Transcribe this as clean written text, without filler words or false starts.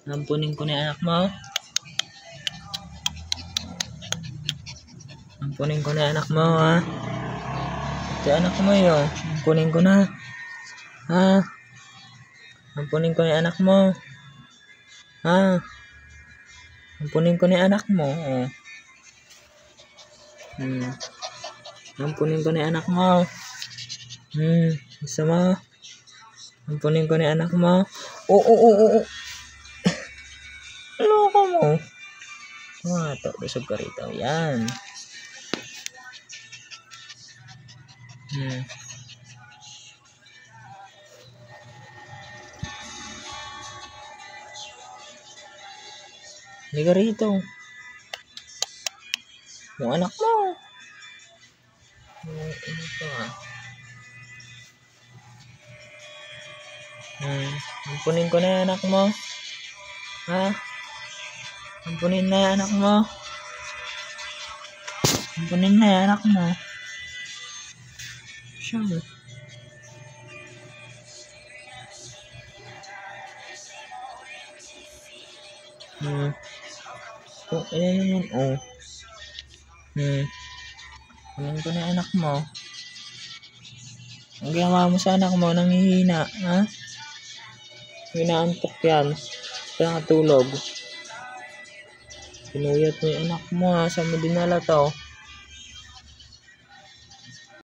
Ampunin ko na yung anak mo. Ampunin ko na yung anak mo, ha. Ito anak mo yun. Ampunin ko na. Ha? Ampunin ko na yung anak mo. Ha? Ampunin ko na yung anak mo. Oh. Ampunin ko na yung anak mo. Gusto mo? Ampunin ko na yung anak mo. Oo. Loko mo. Ito, busog ka rito. Yan. Liga rito. Yung anak mo. Ampunin ko na yung anak mo. Ha? Ampunin na yung anak mo. Ampunin na yung anak mo. Siya. Ayan yun. Ampunin ko na yung anak mo. Ang ginawa mo sa anak mo, nanghihina. Ha? Hinaantok yan. Kaya katulog. Pinuyat mo yung anak mo, ha. Saan mo dinala to?